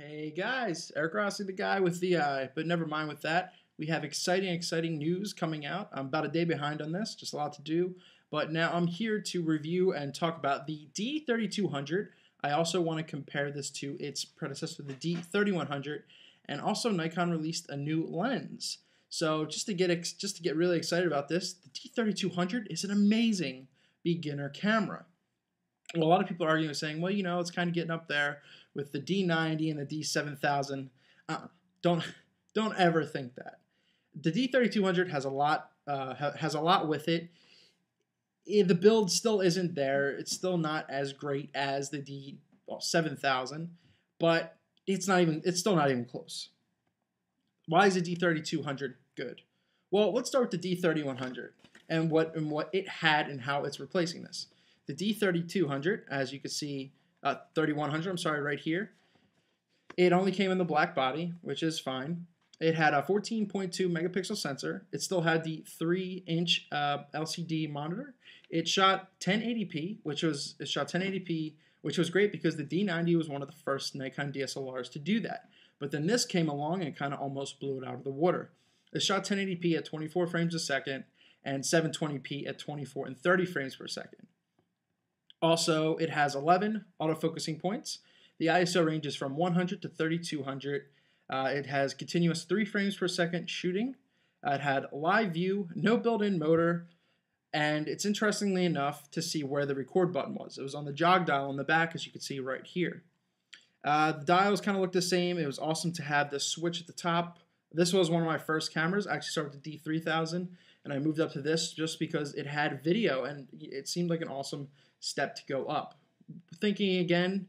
Hey guys, Eric Rossi, the guy with the eye, but never mind with that. We have exciting news coming out. I'm about a day behind on this, just a lot to do. But now I'm here to review and talk about the D3200. I also want to compare this to its predecessor, the D3100, and also Nikon released a new lens. So just to get really excited about this, the D3200 is an amazing beginner camera. Well, a lot of people are arguing, saying, well, it's kind of getting up there with the D90 and the D7000. Don't don't ever think that. The D3200 has a lot with it. The build still isn't there. It's still not as great as the D7000, but it's still not even close. Why is the D3200 good? Well, let's start with the D3100 and what it had and how it's replacing this. The D3200, as you can see, 3100, I'm sorry, right here, it only came in the black body, which is fine. It had a 14.2 megapixel sensor. It still had the 3-inch LCD monitor. It shot 1080p, which was great because the D90 was one of the first Nikon DSLRs to do that. But then this came along and kind of almost blew it out of the water. It shot 1080p at 24 frames a second and 720p at 24 and 30 frames per second. Also, it has 11 autofocusing points. The ISO ranges from 100 to 3200. It has continuous 3 frames per second shooting. It had live view, no built-in motor, and it's interestingly enough to see where the record button was. It was on the jog dial on the back, as you can see right here. The dials kind of look the same. It was awesome to have the switch at the top. This was one of my first cameras. I actually started with the D3000, and I moved up to this just because it had video, and it seemed like an awesome step to go up. Thinking again,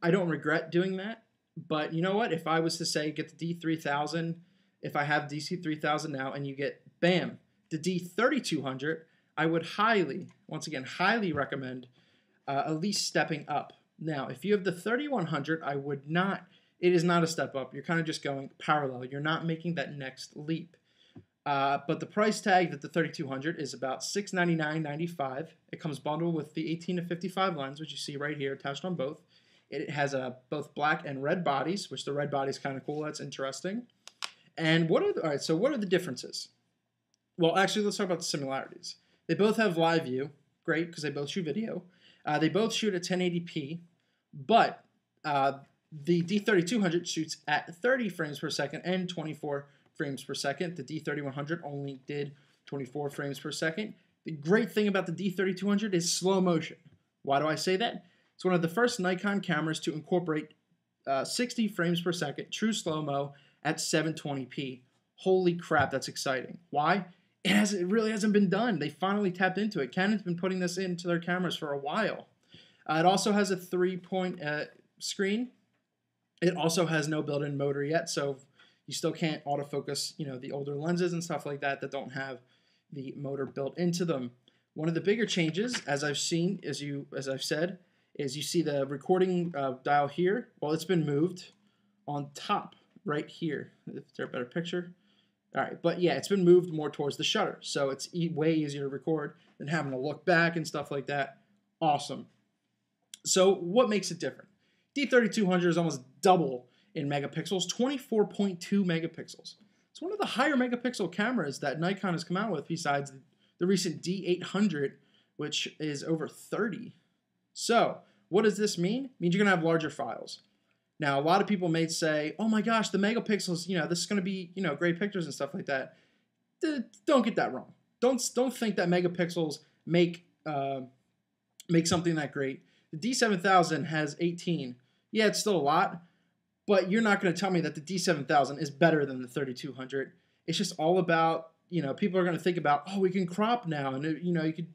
I don't regret doing that, but you know what? If I was to say get the D3000, if I have DC3000 now and you get, bam, the D3200, I would highly recommend at least stepping up. Now, if you have the 3100, I would not, it is not a step up. You're kind of just going parallel. You're not making that next leap. But the price tag that the 3200 is about $699.95. It comes bundled with the 18 to 55 lens, which you see right here attached on both. It has both black and red bodies, which the red body is kind of cool. That's interesting. And all right, so what are the differences? Well, actually, let's talk about the similarities. They both have live view, great, because they both shoot video. They both shoot at 1080p, but the D3200 shoots at 30 frames per second and 24 frames per second. The D3100 only did 24 frames per second. The great thing about the D3200 is slow motion. Why do I say that? It's one of the first Nikon cameras to incorporate 60 frames per second true slow-mo at 720p. Holy crap, that's exciting. Why? It really hasn't been done. They finally tapped into it. Canon's been putting this into their cameras for a while. It also has a 3-point screen. It also has no built-in motor yet, so you still can't autofocus, the older lenses and stuff like that don't have the motor built into them. One of the bigger changes, as I've seen, as I've said, is you see the recording dial here. Well, it's been moved on top right here. Is there a better picture? All right, but yeah, it's been moved more towards the shutter, so it's way easier to record than having to look back and stuff like that. Awesome. So what makes it different? D3200 is almost double in megapixels, 24.2 megapixels. It's one of the higher megapixel cameras that Nikon has come out with besides the recent D800, which is over 30. So what does this mean? It means you're going to have larger files. Now, a lot of people may say, oh my gosh, the megapixels, this is going to be, great pictures and stuff like that. Don't get that wrong. Don't think that megapixels make something that great. The D7000 has 18. Yeah, it's still a lot, but you're not going to tell me that the D7000 is better than the 3200. It's just all about, people are going to think about, oh, we can crop now, and you could,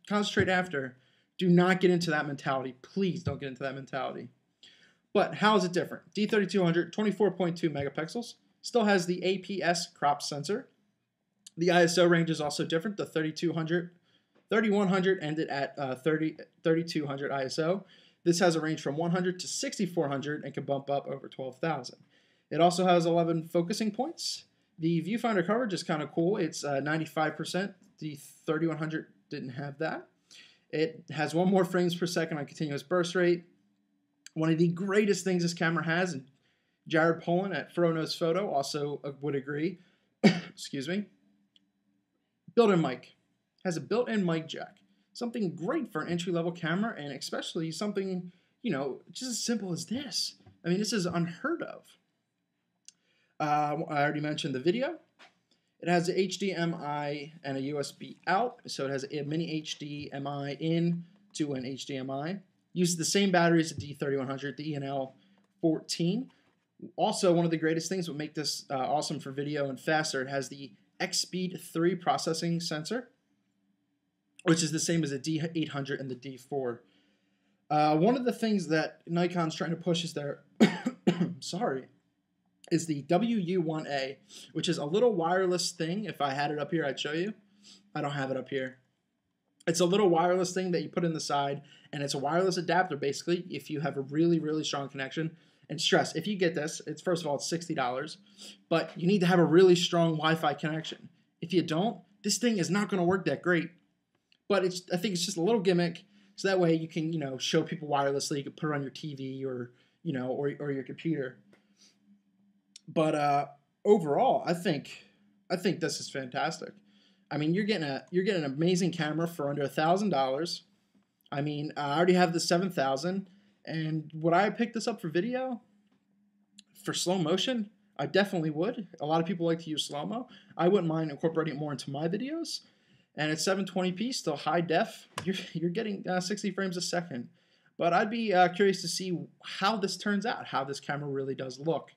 concentrate after. Do not get into that mentality. Please don't get into that mentality. But how is it different? D3200, 24.2 megapixels, still has the APS crop sensor. The ISO range is also different. The 3100 ended at 3200 ISO. This has a range from 100 to 6400 and can bump up over 12,000. It also has 11 focusing points. The viewfinder coverage is kind of cool. It's 95%. The 3100 didn't have that. It has 1 more frames per second on continuous burst rate. One of the greatest things this camera has, and Jared Polin at Frono's Photo also would agree, excuse me, built-in mic. Has a built-in mic jack. Something great for an entry-level camera, and especially something, you know, just as simple as this. I mean, this is unheard of. I already mentioned the video. It has a HDMI and a USB out, so it has a mini HDMI in to an HDMI. Uses the same battery as the D3100, the ENL 14. Also, one of the greatest things that would make this awesome for video and faster, it has the X-Speed 3 processing sensor, which is the same as the D800 and the D4. One of the things that Nikon's trying to push is their, sorry, is the WU1A, which is a little wireless thing. If I had it up here, I'd show you. I don't have it up here. It's a little wireless thing that you put in the side, and it's a wireless adapter, basically, if you have a really, really strong connection. And stress, if you get this, it's first of all, it's $60, but you need to have a really strong Wi-Fi connection. If you don't, this thing is not going to work that great. But I think it's just a little gimmick, so that way you can, you know, show people wirelessly. You can put it on your TV or, you know, or your computer. But overall, I think this is fantastic. I mean, you're getting an amazing camera for under $1,000. I mean, I already have the 7000, and would I pick this up for video? For slow motion, I definitely would. A lot of people like to use slow-mo. I wouldn't mind incorporating it more into my videos. And it's 720p, still high def. You're getting 60 frames a second. But I'd be curious to see how this turns out, how this camera really does look.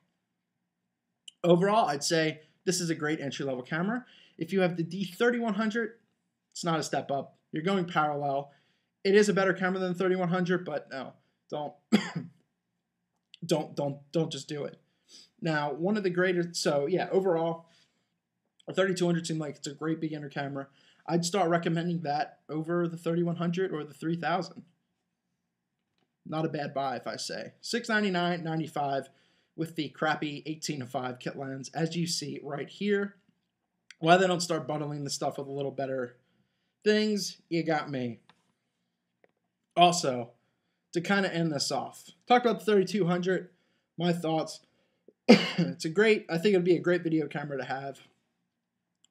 Overall, I'd say this is a great entry-level camera. If you have the D3100, it's not a step up. You're going parallel. It is a better camera than the 3100, but no, don't just do it. Now, one of the greatest, so yeah, overall, the 3200 seemed like it's a great beginner camera. I'd start recommending that over the 3100 or the 3000. Not a bad buy, if I say. $699.95 with the crappy 18-5 kit lens, as you see right here. Why they don't start bundling the stuff with a little better things, you got me. Also, to kind of end this off, talk about the 3200, my thoughts. It's a great, I think it would be a great video camera to have.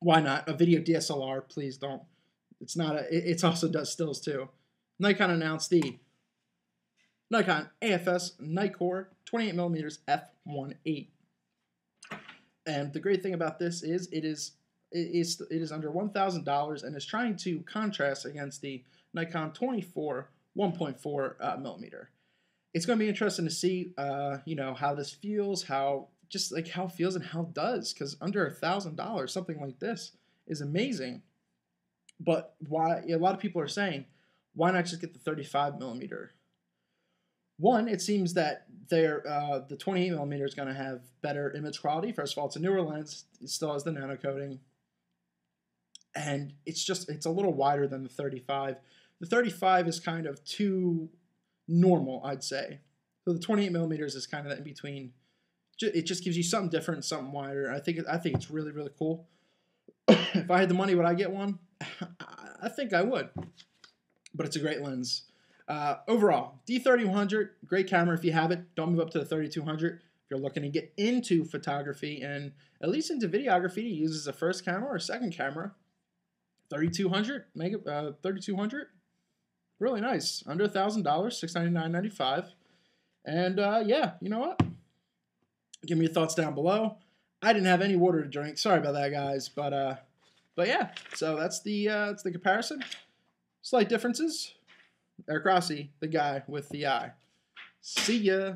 Why not? A video DSLR, please don't. It's not a, it also does stills too. Nikon announced the Nikon AFS Nikkor 28mm f1.8. And the great thing about this is it is under $1,000 and is trying to contrast against the Nikon 24 1.4 millimeter. It's going to be interesting to see, you know, how this feels, how it feels and how it does, because under $1,000, something like this is amazing. But why? A lot of people are saying, why not just get the 35 millimeter? One, it seems that the 28 millimeter is going to have better image quality. First of all, it's a newer lens. It still has the nano coating. And it's a little wider than the 35. The 35 is kind of too normal, I'd say. So the 28 millimeters is kind of that in between. It just gives you something different, something wider. I think it's really, really cool. If I had the money, would I get one? I think I would. But it's a great lens. Overall, D3100, great camera if you have it. Don't move up to the 3200 if you're looking to get into photography and at least into videography to use as a first camera or second camera. 3200, 3200, really nice. Under $1,000, $699.95. And yeah, you know what? Give me your thoughts down below. I didn't have any water to drink. Sorry about that, guys. But yeah, so that's the comparison. Slight differences. Eric Rossi, the guy with the eye. See ya.